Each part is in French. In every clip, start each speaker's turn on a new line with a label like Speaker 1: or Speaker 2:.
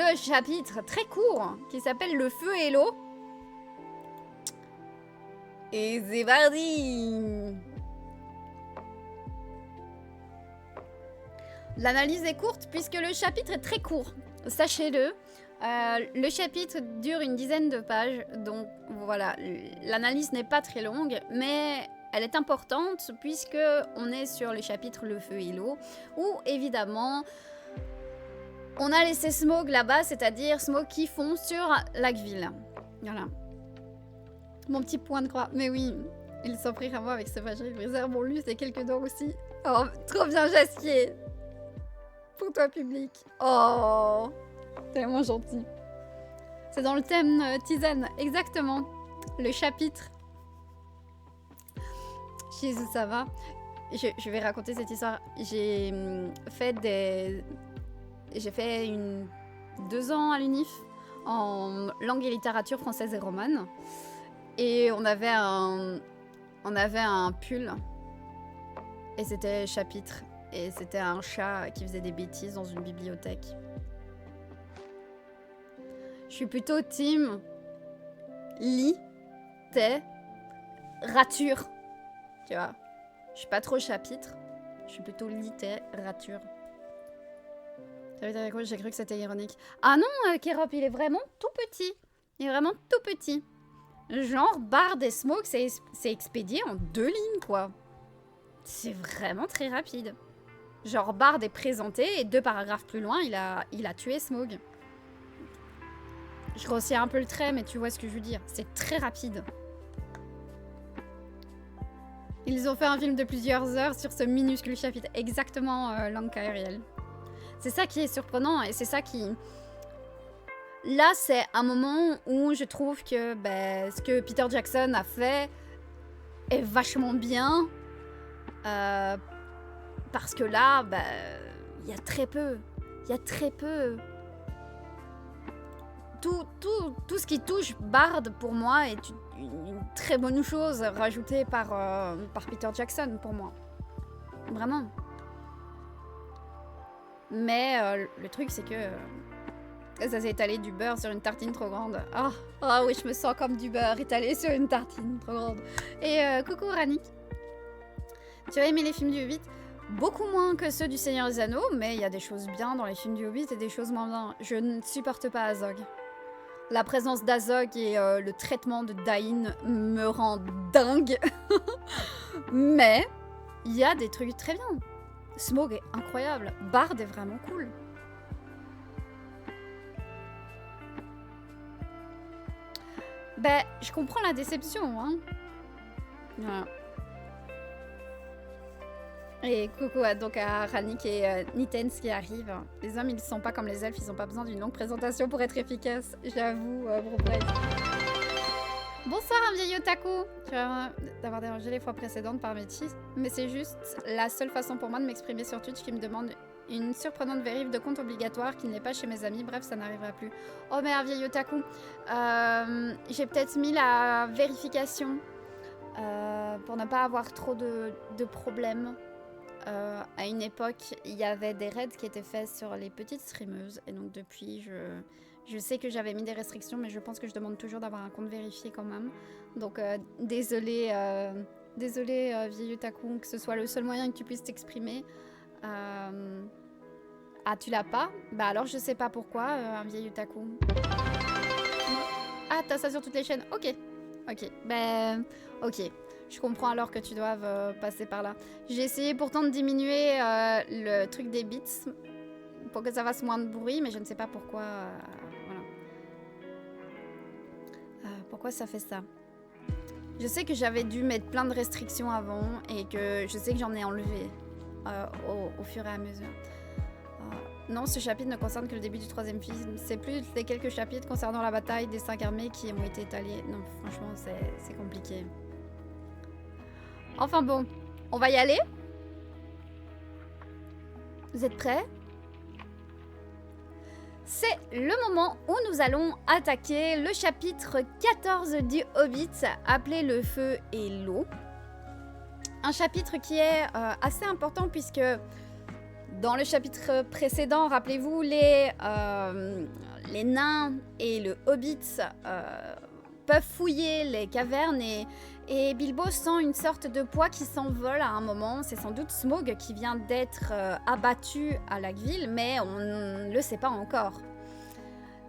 Speaker 1: le chapitre très court qui s'appelle Le feu et l'eau. Et c'est parti. L'analyse est courte puisque le chapitre est très court. Sachez-le. Le chapitre dure une dizaine de pages, donc voilà, l'analyse n'est pas très longue, mais elle est importante puisque on est sur le chapitre Le feu et l'eau, où évidemment on a laissé Smaug là-bas, c'est-à-dire Smaug qui fond sur Laqueville. Voilà. Mon petit point de croix. Mais oui, il s'offrira à moi avec ce vacherie briseur. Bon, lui, c'est quelques dents aussi. Oh, trop bien, Jaskier. Pour toi, public. Oh, tellement gentil. C'est dans le thème tisane, exactement. Le chapitre. Jésus, ça va. Je vais raconter cette histoire. J'ai fait 2 ans à l'UNIF en langue et littérature française et romane. Et on avait un pull. Et c'était chapitre. Et c'était un chat qui faisait des bêtises dans une bibliothèque. Je suis plutôt team rature. Tu vois. Je suis pas trop chapitre. Je suis plutôt littérature. J'ai cru que c'était ironique. Ah non, Kérop, il est vraiment tout petit. Il est vraiment tout petit. Genre, Bard et Smaug, c'est expédié en 2 lignes, quoi. C'est vraiment très rapide. Genre, Bard est présenté et 2 paragraphes plus loin, il a tué Smaug. Je grossis un peu le trait, mais tu vois ce que je veux dire. C'est très rapide. Ils ont fait un film de plusieurs heures sur ce minuscule chapitre. Exactement, Lanka Ariel. C'est ça qui est surprenant et c'est ça qui... Là, c'est un moment où je trouve que ce que Peter Jackson a fait est vachement bien. Parce que là, il y a très peu. Il y a très peu. Tout ce qui touche Bard, pour moi, est une très bonne chose rajoutée par Peter Jackson, pour moi. Vraiment. Mais le truc, c'est que... ça s'est étalé du beurre sur une tartine trop grande. Oh oui, je me sens comme du beurre étalé sur une tartine trop grande. Et coucou Ranik. Tu as aimé les films du Hobbit? Beaucoup moins que ceux du Seigneur des Anneaux, mais il y a des choses bien dans les films du Hobbit et des choses moins bien. Je ne supporte pas Azog. La présence d'Azog et le traitement de Dain me rend dingue. Mais il y a des trucs très bien. Smaug est incroyable. Bard est vraiment cool. Je comprends la déception, hein. Voilà. Et coucou donc à Ranik et Nitens qui arrivent. Les hommes, ils sont pas comme les elfes, ils ont pas besoin d'une longue présentation pour être efficaces. J'avoue, Bonsoir, un vieil otaku. Tu vas d'avoir dérangé les fois précédentes par mes cheats, mais c'est juste la seule façon pour moi de m'exprimer sur Twitch qui me demande une surprenante vérif de compte obligatoire qui n'est pas chez mes amis. Bref, ça n'arrivera plus. Oh merde, vieil otaku. J'ai peut-être mis la vérification pour ne pas avoir trop de problèmes. À une époque, il y avait des raids qui étaient faits sur les petites streameuses. Et donc depuis, je sais que j'avais mis des restrictions, mais je pense que je demande toujours d'avoir un compte vérifié quand même. Donc désolé, vieil otaku, que ce soit le seul moyen que tu puisses t'exprimer. Ah, tu l'as pas? Bah alors je sais pas pourquoi, un vieil otaku. Ah, t'as ça sur toutes les chaînes? Ok. Ok, ok. Je comprends alors que tu doives passer par là. J'ai essayé pourtant de diminuer le truc des bits pour que ça fasse moins de bruit, mais je ne sais pas pourquoi. Voilà. Pourquoi ça fait ça? Je sais que j'avais dû mettre plein de restrictions avant et que je sais que j'en ai enlevé au fur et à mesure. Non, ce chapitre ne concerne que le début du 3e film. C'est plus les quelques chapitres concernant la bataille des 5 armées qui ont été étalés. Non, franchement, c'est compliqué. Enfin bon, on va y aller. Vous êtes prêts? C'est le moment où nous allons attaquer le chapitre 14 du Hobbit, appelé Le feu et l'eau. Un chapitre qui est assez important puisque dans le chapitre précédent, rappelez-vous, les nains et le hobbit peuvent fouiller les cavernes et Bilbo sent une sorte de poids qui s'envole à un moment. C'est sans doute Smaug qui vient d'être abattu à Lagueville, mais on ne le sait pas encore.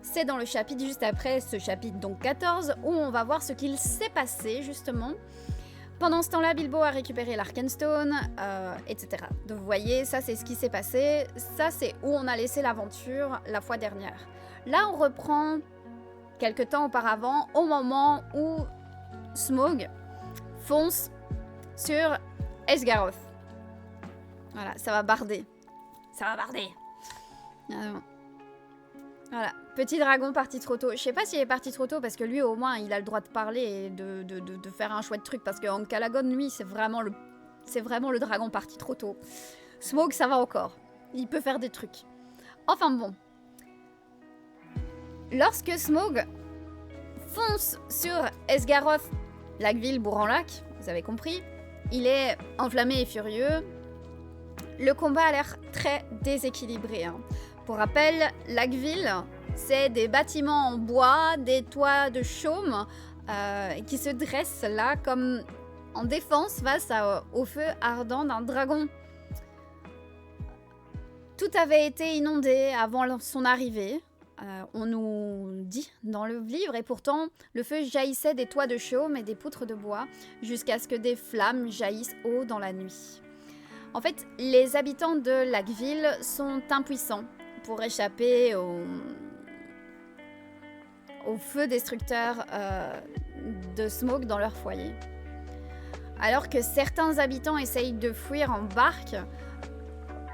Speaker 1: C'est dans le chapitre juste après ce chapitre, donc 14, où on va voir ce qu'il s'est passé justement. Pendant ce temps-là, Bilbo a récupéré l'Arkenstone, etc. Donc vous voyez, ça c'est ce qui s'est passé. Ça c'est où on a laissé l'aventure la fois dernière. Là on reprend quelque temps auparavant, au moment où Smaug fonce sur Esgaroth. Voilà, ça va barder. Ça va barder. Voilà, petit dragon parti trop tôt. Je sais pas s'il est parti trop tôt parce que lui au moins il a le droit de parler et de faire un chouette truc parce qu'en Calagon lui c'est vraiment le dragon parti trop tôt. Smaug ça va encore. Il peut faire des trucs. Enfin bon. Lorsque Smaug fonce sur Esgaroth, Lagueville, Bourg-en-Lac, vous avez compris, il est enflammé et furieux. Le combat a l'air très déséquilibré. Pour rappel, Lagueville, c'est des bâtiments en bois, des toits de chaume qui se dressent là comme en défense face au feu ardent d'un dragon. Tout avait été inondé avant son arrivée. On nous dit dans le livre, et pourtant le feu jaillissait des toits de chaume et des poutres de bois jusqu'à ce que des flammes jaillissent haut dans la nuit. En fait, les habitants de Lagueville sont impuissants pour échapper au feu destructeur de Smaug dans leur foyer. Alors que certains habitants essayent de fuir en barque,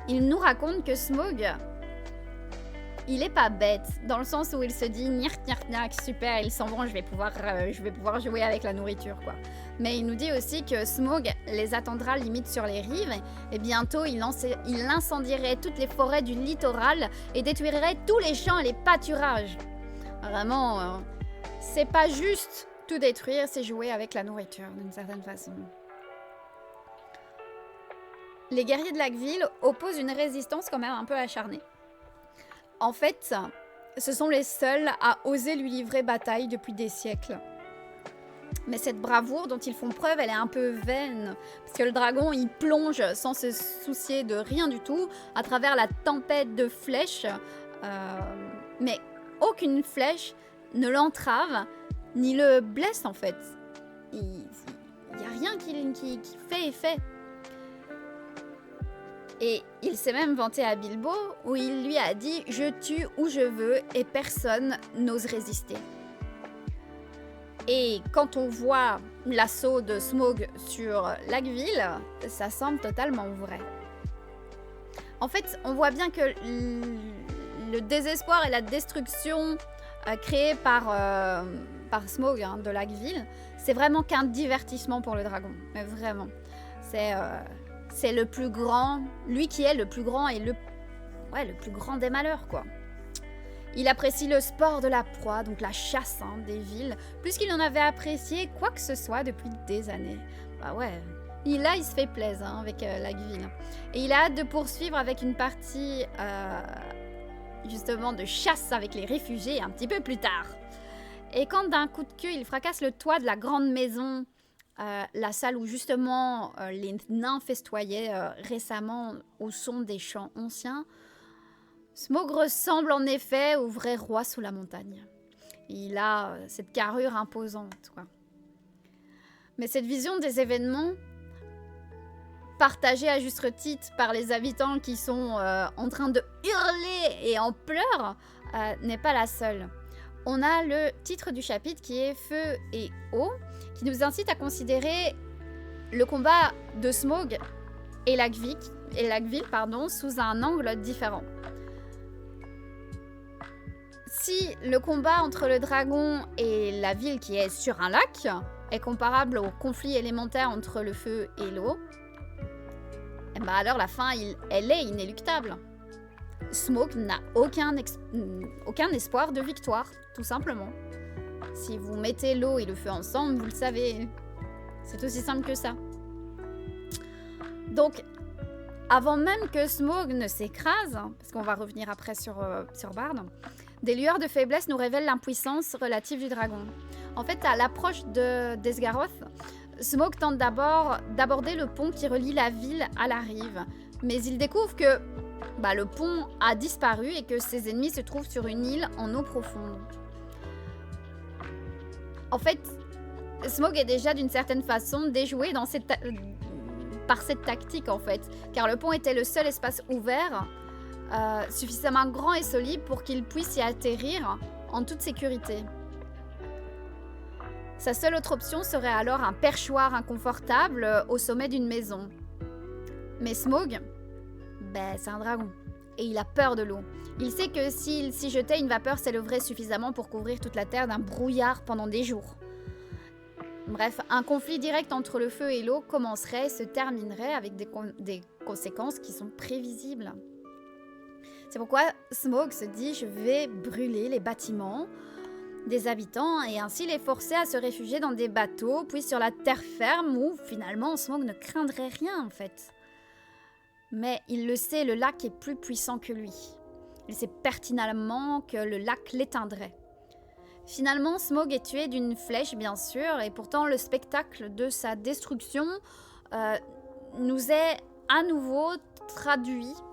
Speaker 1: ils nous racontent que Smaug, il est pas bête, dans le sens où il se dit nirk, super, ils s'en vont, je vais pouvoir jouer avec la nourriture, quoi. Mais il nous dit aussi que Smaug les attendra limite sur les rives, et bientôt il incendierait toutes les forêts du littoral et détruirait tous les champs et les pâturages. Vraiment, c'est pas juste tout détruire, c'est jouer avec la nourriture, d'une certaine façon. Les guerriers de Lagueville opposent une résistance quand même un peu acharnée. En fait, ce sont les seuls à oser lui livrer bataille depuis des siècles. Mais cette bravoure dont ils font preuve, elle est un peu vaine. Parce que le dragon, il plonge sans se soucier de rien du tout, à travers la tempête de flèches. Mais aucune flèche ne l'entrave, ni le blesse en fait. Il n'y a rien qui fait effet. Et il s'est même vanté à Bilbo, où il lui a dit « Je tue où je veux et personne n'ose résister ». Et quand on voit l'assaut de Smaug sur Lagueville, ça semble totalement vrai. En fait, on voit bien que le désespoir et la destruction créée par Smaug de Lagueville, c'est vraiment qu'un divertissement pour le dragon. Mais vraiment, c'est le plus grand, lui qui est le plus grand et le plus grand des malheurs, quoi. Il apprécie le sport de la proie, donc la chasse des villes, plus qu'il en avait apprécié quoi que ce soit depuis des années. Bah ouais, il se fait plaisir avec Lagueville. Et il a hâte de poursuivre avec une partie justement de chasse avec les réfugiés un petit peu plus tard. Et quand d'un coup de queue, il fracasse le toit de la grande maison, la salle où justement les nains festoyaient récemment au son des chants anciens, Smaug ressemble en effet au vrai roi sous la montagne. Il a cette carrure imposante, quoi. Mais cette vision des événements, partagée à juste titre par les habitants qui sont en train de hurler et en pleurs, n'est pas la seule. On a le titre du chapitre qui est Feu et eau, qui nous incite à considérer le combat de Smaug et Lagueville, sous un angle différent. Si le combat entre le dragon et la ville qui est sur un lac est comparable au conflit élémentaire entre le feu et l'eau, alors la fin, elle est inéluctable. Smaug n'a aucun espoir de victoire, tout simplement. Si vous mettez l'eau et le feu ensemble, vous le savez, c'est aussi simple que ça. Donc, avant même que Smaug ne s'écrase, parce qu'on va revenir après sur Bard, Des lueurs de faiblesse nous révèlent l'impuissance relative du dragon. En fait, à l'approche d'Esgaroth, Smough tente d'abord d'aborder le pont qui relie la ville à la rive. Mais il découvre que le pont a disparu et que ses ennemis se trouvent sur une île en eau profonde. En fait, Smough est déjà d'une certaine façon déjoué par cette tactique en fait, car le pont était le seul espace ouvert suffisamment grand et solide pour qu'il puisse y atterrir en toute sécurité. Sa seule autre option serait alors un perchoir inconfortable au sommet d'une maison. Mais Smough, c'est un dragon. Et il a peur de l'eau. Il sait que s'il s'y jetait, une vapeur s'élèverait suffisamment pour couvrir toute la terre d'un brouillard pendant des jours. Bref, un conflit direct entre le feu et l'eau commencerait et se terminerait avec des conséquences qui sont prévisibles. C'est pourquoi Smough se dit « Je vais brûler les bâtiments des habitants et ainsi les forcer à se réfugier dans des bateaux, puis sur la terre ferme où finalement Smough ne craindrait rien en fait. » Mais il le sait, le lac est plus puissant que lui. Il sait pertinemment que le lac l'éteindrait. Finalement, Smough est tué d'une flèche, bien sûr, et pourtant le spectacle de sa destruction nous est à nouveau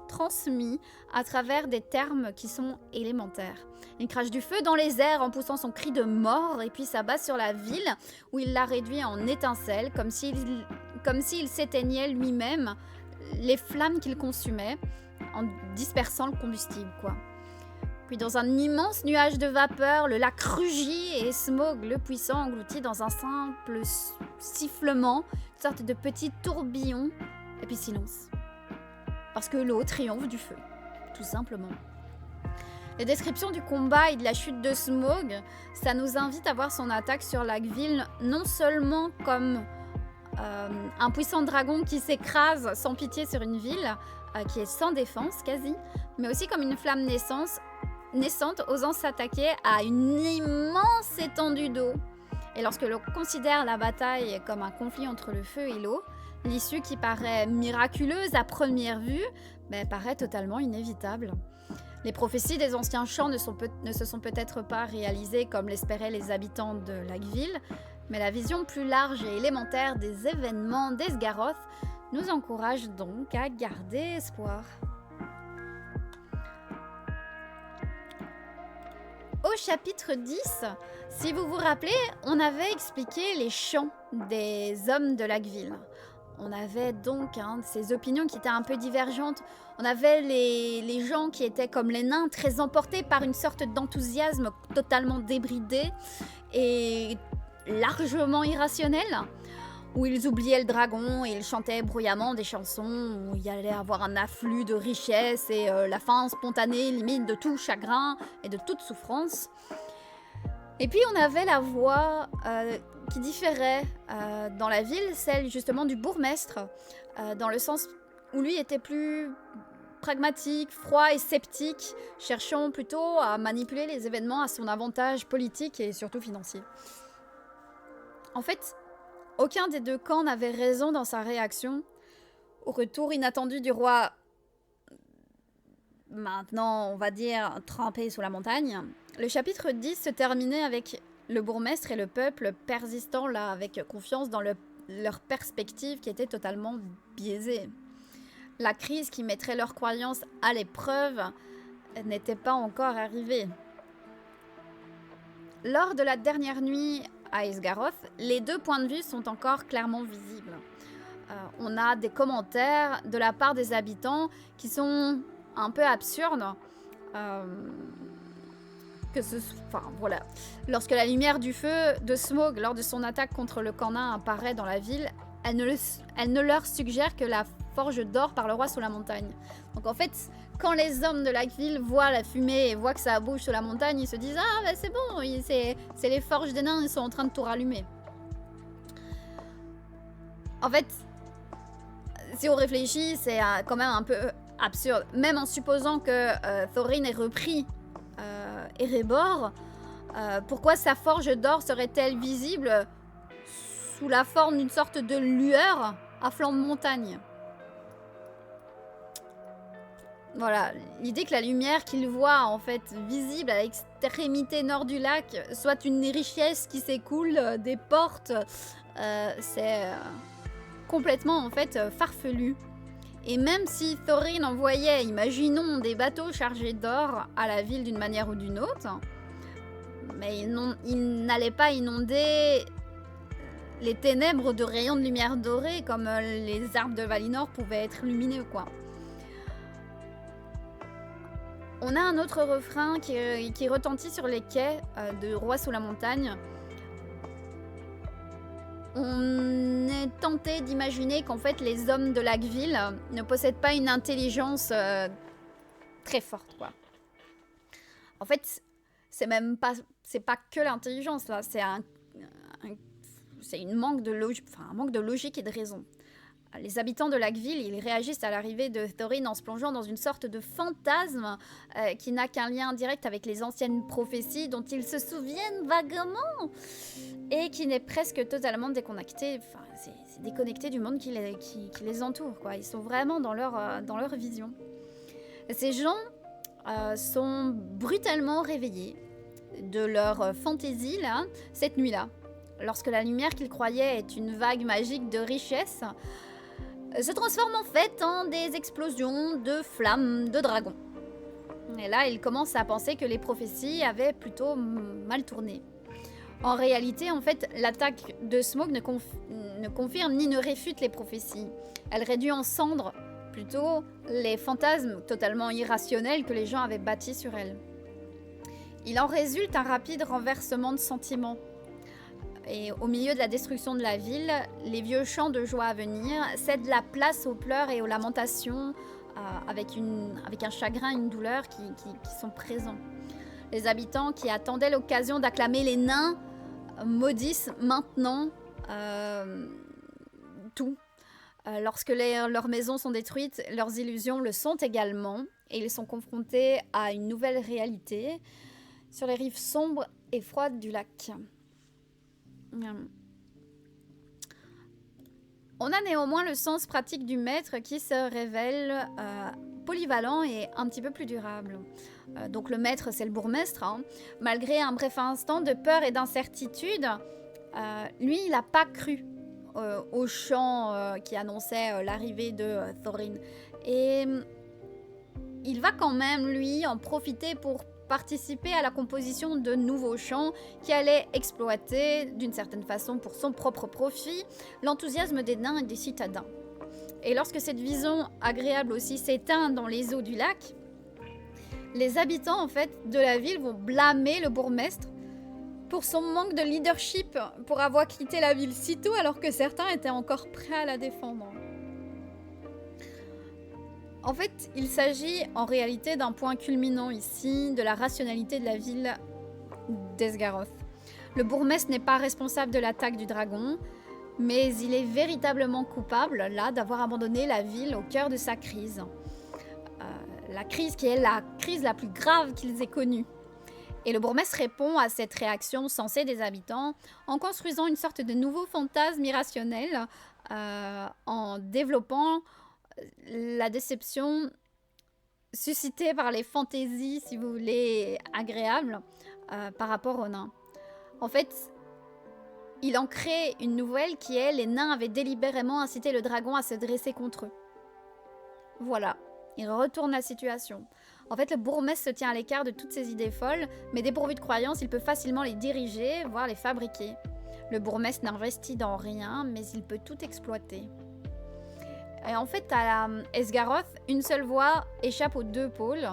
Speaker 1: transmis à travers des termes qui sont élémentaires. Il crache du feu dans les airs en poussant son cri de mort et puis s'abat sur la ville où il la réduit en étincelles, comme s'il s'éteignait lui-même les flammes qu'il consumait en dispersant le combustible, quoi. Puis dans un immense nuage de vapeur, le lac rugit et Smough, le puissant, englouti dans un simple sifflement, une sorte de petit tourbillon, et puis silence. Parce que l'eau triomphe du feu, tout simplement. Les descriptions du combat et de la chute de Smough, ça nous invite à voir son attaque sur Lac-Ville non seulement comme un puissant dragon qui s'écrase sans pitié sur une ville qui est sans défense quasi, mais aussi comme une flamme naissante osant s'attaquer à une immense étendue d'eau. Et lorsque l'on considère la bataille comme un conflit entre le feu et l'eau, l'issue qui paraît miraculeuse à première vue, paraît totalement inévitable. Les prophéties des anciens chants ne se sont peut-être pas réalisées comme l'espéraient les habitants de Lac-Ville, mais la vision plus large et élémentaire des événements d'Esgaroth nous encourage donc à garder espoir. Au chapitre 10, si vous vous rappelez, on avait expliqué les chants des hommes de Lac-Ville. On avait donc ces opinions qui étaient un peu divergentes. On avait les gens qui étaient comme les nains, très emportés par une sorte d'enthousiasme totalement débridé et largement irrationnel, où ils oubliaient le dragon et ils chantaient bruyamment des chansons où il y allait avoir un afflux de richesse et la fin spontanée limite de tout chagrin et de toute souffrance. Et puis on avait la voix qui différait dans la ville, celle justement du bourgmestre, dans le sens où lui était plus pragmatique, froid et sceptique, cherchant plutôt à manipuler les événements à son avantage politique et surtout financier. En fait, aucun des deux camps n'avait raison dans sa réaction au retour inattendu du roi, maintenant on va dire trempé sous la montagne. Le chapitre 10 se terminait avec le bourgmestre et le peuple persistant là avec confiance dans leur perspective qui était totalement biaisée. La crise qui mettrait leurs croyances à l'épreuve n'était pas encore arrivée. Lors de la dernière nuit à Esgaroth, les deux points de vue sont encore clairement visibles. On a des commentaires de la part des habitants qui sont un peu absurdes. Voilà. Lorsque la lumière du feu de Smough lors de son attaque contre le Canin apparaît dans la ville, elle ne leur suggère que la forge d'or par le roi sous la montagne. Donc en fait, quand les hommes de Lac-Ville voient la fumée et voient que ça bouge sur la montagne, ils se disent « Ah, c'est bon, c'est les forges des nains, ils sont en train de tout rallumer. » En fait, si on réfléchit, c'est quand même un peu absurde. Même en supposant que Thorin ait repris Erebor, pourquoi sa forge d'or serait-elle visible sous la forme d'une sorte de lueur à flanc de montagne ? Voilà, l'idée que la lumière qu'il voit, en fait, visible à l'extrémité nord du lac, soit une richesse qui s'écoule des portes, c'est complètement, en fait, farfelu. Et même si Thorin envoyait, imaginons, des bateaux chargés d'or à la ville d'une manière ou d'une autre, mais il n'allait pas inonder les ténèbres de rayons de lumière dorée comme les arbres de Valinor pouvaient être lumineux, quoi. On a un autre refrain qui retentit sur les quais de Roi sous la montagne. On est tenté d'imaginer qu'en fait les hommes de Laqueville ne possèdent pas une intelligence très forte, quoi. En fait, c'est pas que l'intelligence là, c'est un manque de logique et de raison. Les habitants de Laqueville, ils réagissent à l'arrivée de Thorin en se plongeant dans une sorte de fantasme qui n'a qu'un lien direct avec les anciennes prophéties dont ils se souviennent vaguement et qui n'est presque totalement déconnecté. Enfin, c'est déconnecté du monde qui les entoure, quoi. Ils sont vraiment dans leur vision. Ces gens sont brutalement réveillés de leur fantaisie là, cette nuit-là, lorsque la lumière qu'ils croyaient être une vague magique de richesse se transforme en fait en des explosions de flammes de dragons. Et là, ils commencent à penser que les prophéties avaient plutôt mal tourné. En réalité, en fait, l'attaque de Smaug ne confirme ni ne réfute les prophéties. Elle réduit en cendres plutôt les fantasmes totalement irrationnels que les gens avaient bâtis sur elle. Il en résulte un rapide renversement de sentiments. Et au milieu de la destruction de la ville, les vieux chants de joie à venir cèdent la place aux pleurs et aux lamentations avec un chagrin et une douleur qui sont présents. Les habitants qui attendaient l'occasion d'acclamer les nains maudissent maintenant tout. Lorsque leurs maisons sont détruites, leurs illusions le sont également et ils sont confrontés à une nouvelle réalité sur les rives sombres et froides du lac. On a néanmoins le sens pratique du maître qui se révèle polyvalent et un petit peu plus durable. Donc le maître, c'est le bourgmestre. Hein. Malgré un bref instant de peur et d'incertitude, lui, il n'a pas cru au chant qui annonçait l'arrivée de Thorin. Et il va quand même, lui, en profiter pour participer à la composition de nouveaux chants qui allaient exploiter, d'une certaine façon pour son propre profit, l'enthousiasme des nains et des citadins. Et lorsque cette vision agréable aussi s'éteint dans les eaux du lac, les habitants en fait de la ville vont blâmer le bourgmestre pour son manque de leadership, pour avoir quitté la ville si tôt alors que certains étaient encore prêts à la défendre. En fait, il s'agit en réalité d'un point culminant ici de la rationalité de la ville d'Esgaroth. Le bourgmestre n'est pas responsable de l'attaque du dragon, mais il est véritablement coupable, là, d'avoir abandonné la ville au cœur de sa crise. La crise qui est la crise la plus grave qu'ils aient connue. Et le bourgmestre répond à cette réaction sensée des habitants en construisant une sorte de nouveau fantasme irrationnel, en développant la déception suscitée par les fantaisies, si vous voulez, agréables par rapport aux nains. En fait, il en crée une nouvelle qui est les nains avaient délibérément incité le dragon à se dresser contre eux. Voilà, il retourne la situation. En fait, le bourgmestre se tient à l'écart de toutes ces idées folles, mais dépourvu de croyances, il peut facilement les diriger, voire les fabriquer. Le bourgmestre n'investit dans rien, mais il peut tout exploiter. Et en fait, à Esgaroth, une seule voix échappe aux deux pôles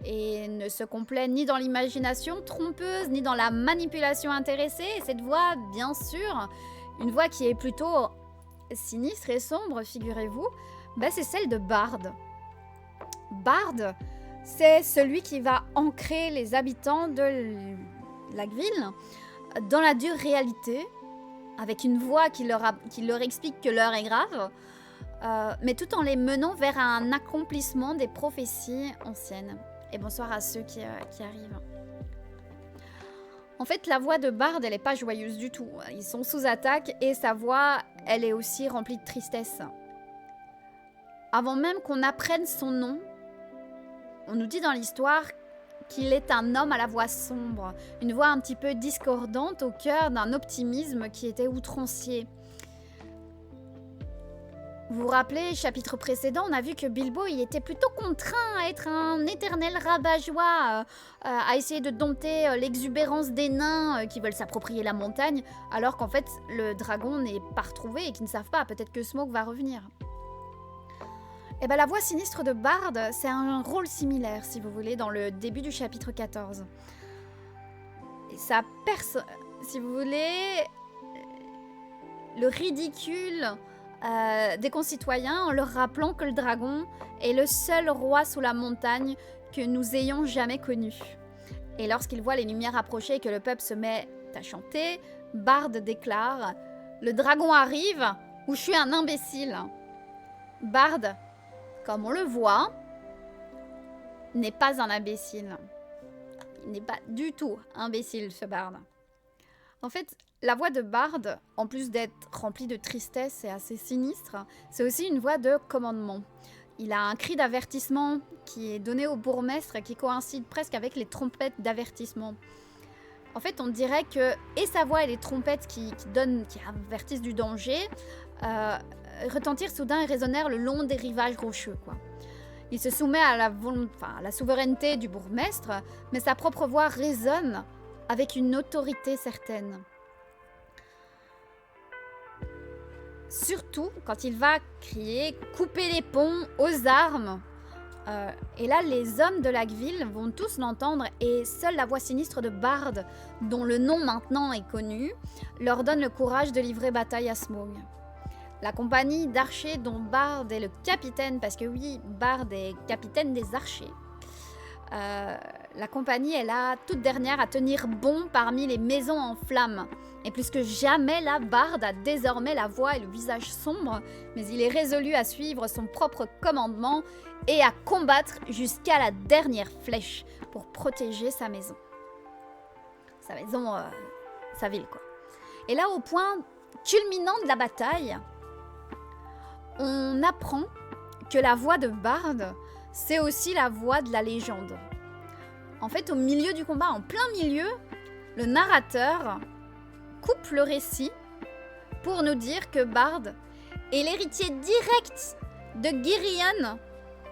Speaker 1: et ne se complaît ni dans l'imagination trompeuse, ni dans la manipulation intéressée. Et cette voix, bien sûr, une voix qui est plutôt sinistre et sombre, figurez-vous, c'est celle de Bard. Bard, c'est celui qui va ancrer les habitants de Laqueville dans la dure réalité, avec une voix qui leur explique que l'heure est grave, mais tout en les menant vers un accomplissement des prophéties anciennes. Et bonsoir à ceux qui arrivent. En fait, la voix de Bard, elle n'est pas joyeuse du tout. Ils sont sous attaque et sa voix, elle est aussi remplie de tristesse. Avant même qu'on apprenne son nom, On nous dit dans l'histoire qu'il est un homme à la voix sombre, une voix un petit peu discordante au cœur d'un optimisme qui était outrancier. Vous vous rappelez, chapitre précédent, on a vu que Bilbo, il était plutôt contraint à être un éternel rabat-joie, à essayer de dompter l'exubérance des nains qui veulent s'approprier la montagne, alors qu'en fait, le dragon n'est pas retrouvé et qu'ils ne savent pas. Peut-être que Smaug va revenir. Et bien, la voix sinistre de Bard, c'est un rôle similaire, si vous voulez, dans le début du chapitre 14. Et ça perce, si vous voulez, le ridicule des concitoyens en leur rappelant que le dragon est le seul roi sous la montagne que nous ayons jamais connu. Et lorsqu'il voit les lumières approcher et que le peuple se met à chanter, Bard déclare « Le dragon arrive ou je suis un imbécile ?» Bard, comme on le voit, n'est pas un imbécile. Il n'est pas du tout imbécile, ce Bard. En fait, la voix de Bard, en plus d'être remplie de tristesse et assez sinistre, c'est aussi une voix de commandement. Il a un cri d'avertissement qui est donné au bourgmestre et qui coïncide presque avec les trompettes d'avertissement. En fait, on dirait que et sa voix et les trompettes qui avertissent du danger retentirent soudain et résonnèrent le long des rivages rocheux, quoi. Il se soumet à la souveraineté du bourgmestre, mais sa propre voix résonne avec une autorité certaine. Surtout quand il va crier « Coupez les ponts, aux armes !» Et là, les hommes de Laqueville vont tous l'entendre et seule la voix sinistre de Bard, dont le nom maintenant est connu, leur donne le courage de livrer bataille à Smaug. La compagnie d'archers dont Bard est le capitaine, parce que oui, Bard est capitaine des archers, la compagnie est là, toute dernière, à tenir bon parmi les maisons en flammes. Et plus que jamais, là, Bard a désormais la voix et le visage sombre, mais il est résolu à suivre son propre commandement et à combattre jusqu'à la dernière flèche pour protéger sa maison. Sa maison, sa ville, quoi. Et là, au point culminant de la bataille, on apprend que la voix de Bard, c'est aussi la voix de la légende. En fait, au milieu du combat, en plein milieu, le narrateur coupe le récit pour nous dire que Bard est l'héritier direct de Girion,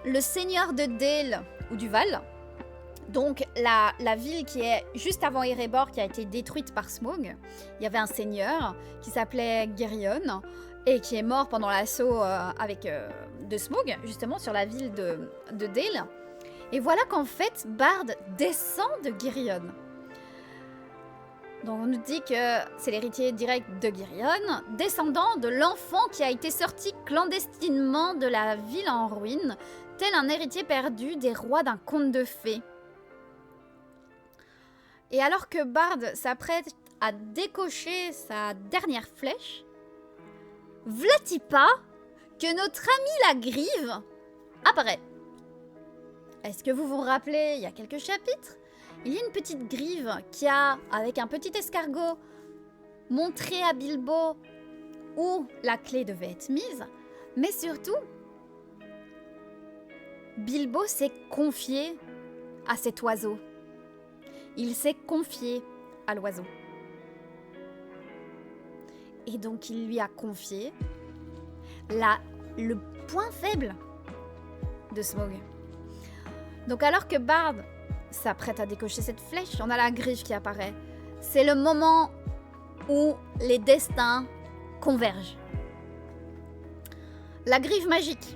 Speaker 1: le seigneur de Dale ou du Val. Donc la ville qui est juste avant Erebor, qui a été détruite par Smaug. Il y avait un seigneur qui s'appelait Girion et qui est mort pendant l'assaut de Smaug, justement sur la ville de Dale. Et voilà qu'en fait, Bard descend de Girion. Donc on nous dit que c'est l'héritier direct de Girion, descendant de l'enfant qui a été sorti clandestinement de la ville en ruine, tel un héritier perdu des rois d'un conte de fées. Et alors que Bard s'apprête à décocher sa dernière flèche, v'là-t-il pas que notre ami la Grive apparaît. Est-ce que vous vous rappelez, il y a quelques chapitres, il y a une petite Grive qui a, avec un petit escargot, montré à Bilbo où la clé devait être mise, mais surtout, Bilbo s'est confié à cet oiseau. Il s'est confié à l'oiseau. Et donc il lui a confié le point faible de Smaug. Donc alors que Bard s'apprête à décocher cette flèche, on a la Grive qui apparaît. C'est le moment où les destins convergent. La Grive magique,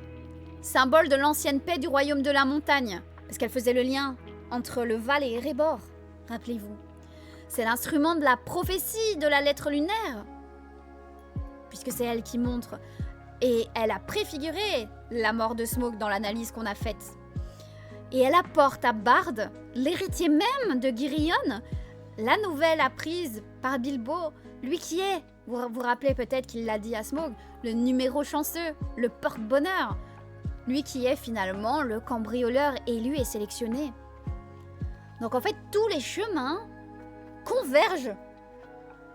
Speaker 1: symbole de l'ancienne paix du royaume de la montagne, parce qu'elle faisait le lien entre le Val et Erebor, rappelez-vous. C'est l'instrument de la prophétie de la lettre lunaire, puisque c'est elle qui montre, et elle a préfiguré la mort de Smaug dans l'analyse qu'on a faite. Et elle apporte à Bard, l'héritier même de Girion, la nouvelle apprise par Bilbo, lui qui est, vous vous rappelez peut-être qu'il l'a dit à Smaug, le numéro chanceux, le porte-bonheur, lui qui est finalement le cambrioleur élu et sélectionné. Donc en fait, tous les chemins convergent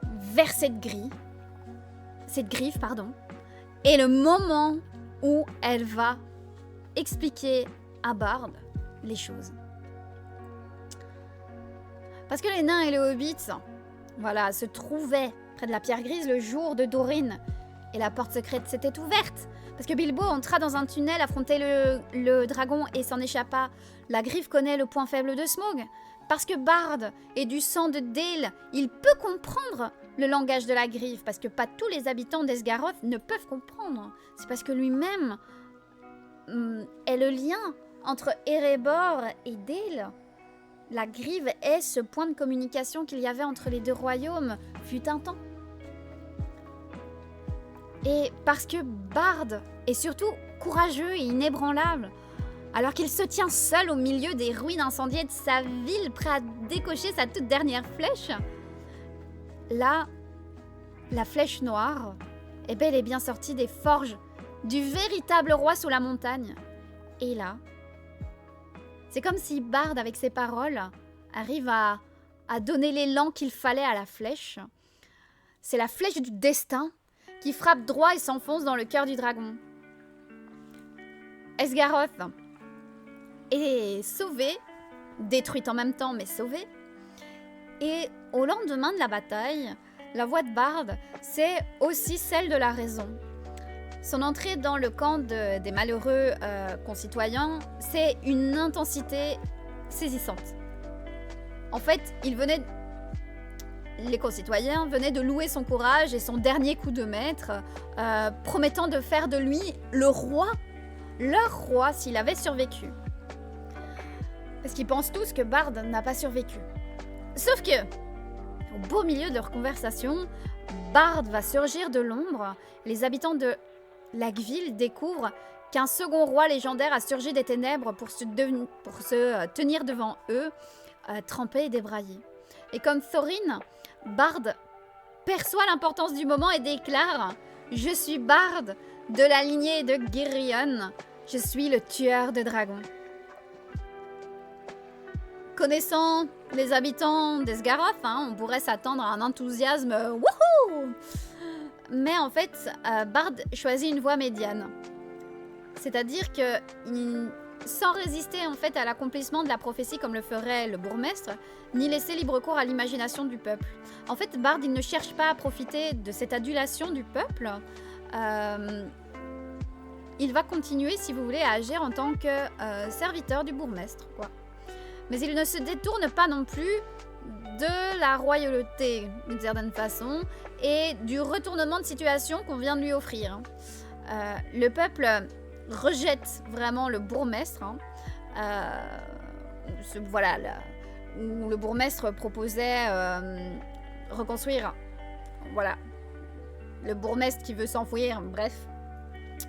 Speaker 1: vers cette grive, et le moment où elle va expliquer à Bard les choses. Parce que les nains et les hobbits, voilà, se trouvaient près de la pierre grise le jour de Dorine. Et la porte secrète s'était ouverte. Parce que Bilbo entra dans un tunnel, affrontait le dragon et s'en échappa. La griffe connaît le point faible de Smaug. Parce que Bard est du sang de Dale, il peut comprendre le langage de la griffe. Parce que pas tous les habitants d'Esgaroth ne peuvent comprendre. C'est parce que lui-même est le lien entre Erebor et Dale. La griffe est ce point de communication qu'il y avait entre les deux royaumes, fut un temps. Et parce que Bard est surtout courageux et inébranlable, alors qu'il se tient seul au milieu des ruines incendiées de sa ville, prêt à décocher sa toute dernière flèche, là, la flèche noire est bel et bien sortie des forges du véritable roi sous la montagne. Et là, c'est comme si Bard, avec ses paroles, arrive à donner l'élan qu'il fallait à la flèche. C'est la flèche du destin qui frappe droit et s'enfonce dans le cœur du dragon. Esgaroth est sauvée, détruite en même temps, mais sauvée. Et au lendemain de la bataille, la voix de Bard, c'est aussi celle de la raison. Son entrée dans le camp des malheureux concitoyens, c'est une intensité saisissante. En fait, les concitoyens venaient de louer son courage et son dernier coup de maître, promettant de faire de lui le roi, leur roi, s'il avait survécu. Parce qu'ils pensent tous que Bard n'a pas survécu. Sauf que, au beau milieu de leur conversation, Bard va surgir de l'ombre. Les habitants de Lagueville découvrent qu'un second roi légendaire a surgi des ténèbres pour se tenir devant eux, trempé et débraillé. Et comme Thorin, Bard perçoit l'importance du moment et déclare « Je suis Bard de la lignée de Girion, je suis le tueur de dragons. » Connaissant les habitants d'Esgaroth, on pourrait s'attendre à un enthousiasme « Wouhou !» Mais en fait, Bard choisit une voie médiane. C'est-à-dire que, sans résister en fait à l'accomplissement de la prophétie comme le ferait le bourgmestre, ni laisser libre cours à l'imagination du peuple. En fait, Bard, il ne cherche pas à profiter de cette adulation du peuple. Il va continuer, si vous voulez, à agir en tant que serviteur du bourgmestre, quoi. Mais il ne se détourne pas non plus de la royauté, d'une certaine façon, et du retournement de situation qu'on vient de lui offrir. Le peuple rejette vraiment le bourgmestre. Où le bourgmestre proposait reconstruire. Voilà. Le bourgmestre qui veut s'enfuir, bref.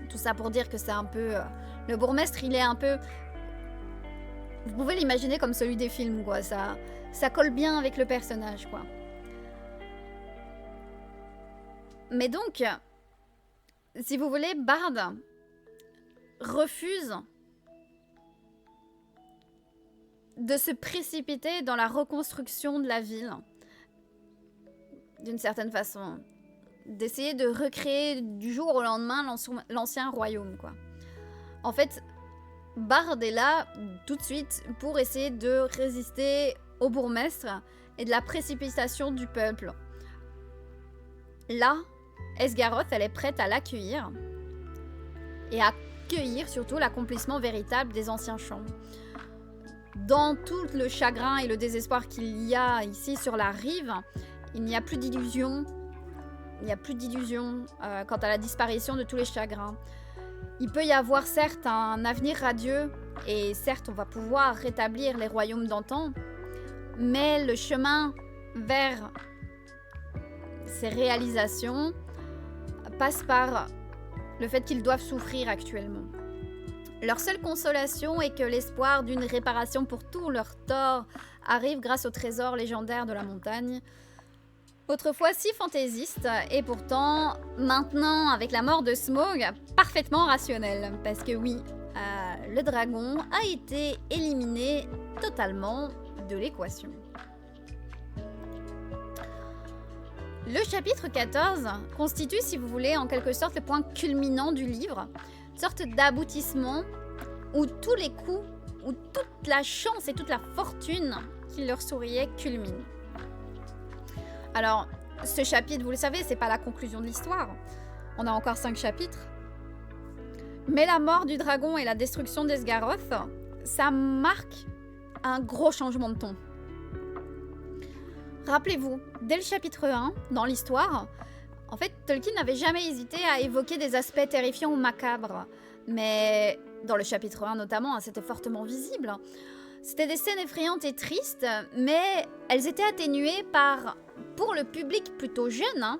Speaker 1: Tout ça pour dire que c'est un peu... le bourgmestre, il est un peu... Vous pouvez l'imaginer comme celui des films, quoi. Ça colle bien avec le personnage, quoi. Mais donc, si vous voulez, Bard refuse de se précipiter dans la reconstruction de la ville, d'une certaine façon. D'essayer de recréer du jour au lendemain l'ancien royaume, quoi. En fait, Bard est là tout de suite pour essayer de résister au bourgmestre et de la précipitation du peuple. Là, Esgaroth, elle est prête à l'accueillir et à accueillir surtout l'accomplissement véritable des anciens chants. Dans tout le chagrin et le désespoir qu'il y a ici sur la rive, il n'y a plus d'illusion. Il n'y a plus d'illusion quant à la disparition de tous les chagrins. Il peut y avoir certes un avenir radieux, et certes on va pouvoir rétablir les royaumes d'antan, mais le chemin vers ces réalisations passe par le fait qu'ils doivent souffrir actuellement. Leur seule consolation est que l'espoir d'une réparation pour tous leurs torts arrive grâce au trésor légendaire de la montagne, autrefois si fantaisiste, et pourtant, maintenant, avec la mort de Smaug, parfaitement rationnel. Parce que oui, le dragon a été éliminé totalement de l'équation. Le chapitre 14 constitue, si vous voulez, en quelque sorte le point culminant du livre, une sorte d'aboutissement où tous les coups où toute la chance et toute la fortune qui leur souriait culmine. Alors, ce chapitre, vous le savez, c'est pas la conclusion de l'histoire. On a encore 5 chapitres. Mais la mort du dragon et la destruction d'Esgaroth, ça marque un gros changement de ton. Rappelez-vous, dès le chapitre 1, dans l'histoire, en fait, Tolkien n'avait jamais hésité à évoquer des aspects terrifiants ou macabres. Mais dans le chapitre 1 notamment, c'était fortement visible. C'était des scènes effrayantes et tristes, mais elles étaient atténuées par, pour le public plutôt jeune,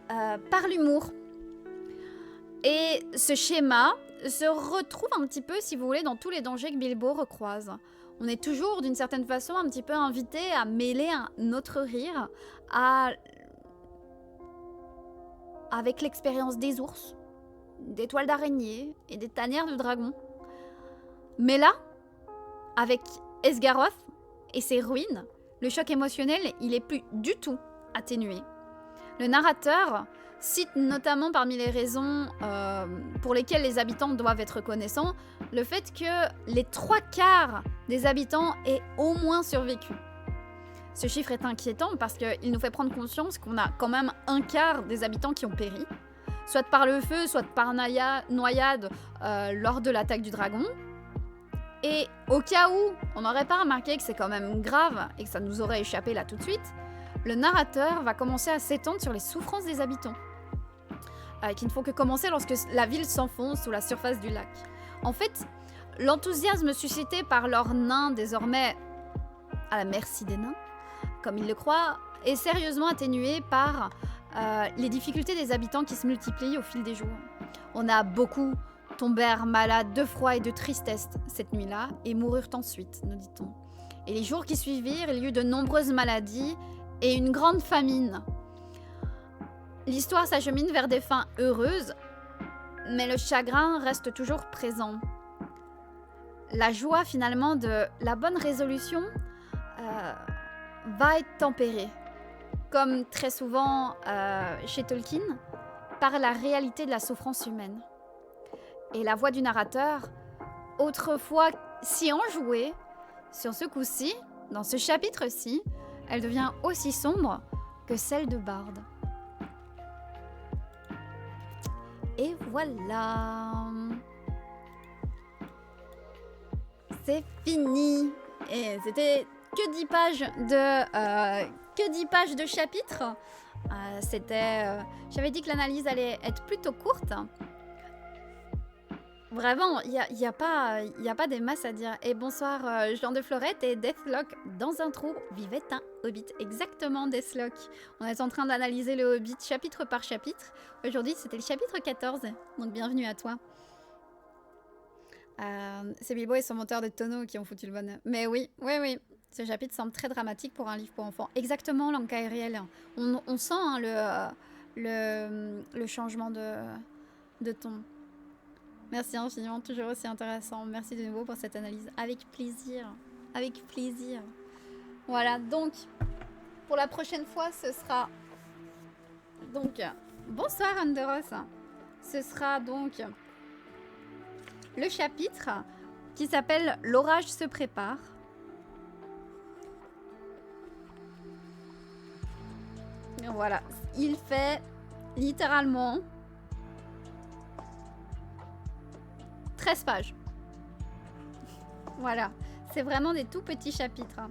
Speaker 1: par l'humour. Et ce schéma se retrouve un petit peu, si vous voulez, dans tous les dangers que Bilbo recroise. On est toujours, d'une certaine façon, un petit peu invité à mêler notre rire avec l'expérience des ours, des toiles d'araignée et des tanières de dragons. Mais là, avec Esgaroth et ses ruines, le choc émotionnel, il est plus du tout atténué. Le narrateur cite notamment parmi les raisons pour lesquelles les habitants doivent être reconnaissants, le fait que les 3/4 des habitants aient au moins survécu. Ce chiffre est inquiétant parce qu'il nous fait prendre conscience qu'on a quand même 1/4 des habitants qui ont péri, soit par le feu, soit par noyade lors de l'attaque du dragon. Et au cas où on n'aurait pas remarqué que c'est quand même grave et que ça nous aurait échappé là tout de suite, le narrateur va commencer à s'étendre sur les souffrances des habitants, qui ne font que commencer lorsque la ville s'enfonce sous la surface du lac. En fait, l'enthousiasme suscité par leurs nains désormais à la merci des nains, comme ils le croient, est sérieusement atténué par les difficultés des habitants qui se multiplient au fil des jours. On a beaucoup tombèrent malades de froid et de tristesse cette nuit-là et moururent ensuite, nous dit-on. Et les jours qui suivirent, il y eut de nombreuses maladies et une grande famine. L'histoire s'achemine vers des fins heureuses, mais le chagrin reste toujours présent. La joie finalement de la bonne résolution va être tempérée, comme très souvent chez Tolkien, par la réalité de la souffrance humaine. Et la voix du narrateur, autrefois si enjouée, sur ce coup-ci, dans ce chapitre-ci, elle devient aussi sombre que celle de Bard. Et voilà. C'est fini. Et c'était que 10 pages de chapitres. J'avais dit que l'analyse allait être plutôt courte. Vraiment, il y a pas des masses à dire. Et bonsoir Jean de Florette et Deathlock. Dans un trou vivait un hobbit. Exactement, Deathlock. On est en train d'analyser le hobbit chapitre par chapitre. Aujourd'hui, c'était le chapitre 14. Donc bienvenue à toi. C'est Bilbo et son monteur de tonneau qui ont foutu le bonheur. Mais oui. Ce chapitre semble très dramatique pour un livre pour enfants. Exactement, Lanka et Riel. On sent le changement de ton. Merci infiniment, toujours aussi intéressant. Merci de nouveau pour cette analyse. Avec plaisir. Avec plaisir. Voilà, donc, pour la prochaine fois, ce sera... Donc, bonsoir Anderos. Ce sera donc le chapitre qui s'appelle « L'orage se prépare ». Voilà, il fait littéralement 13 pages. Voilà, c'est vraiment des tout petits chapitres.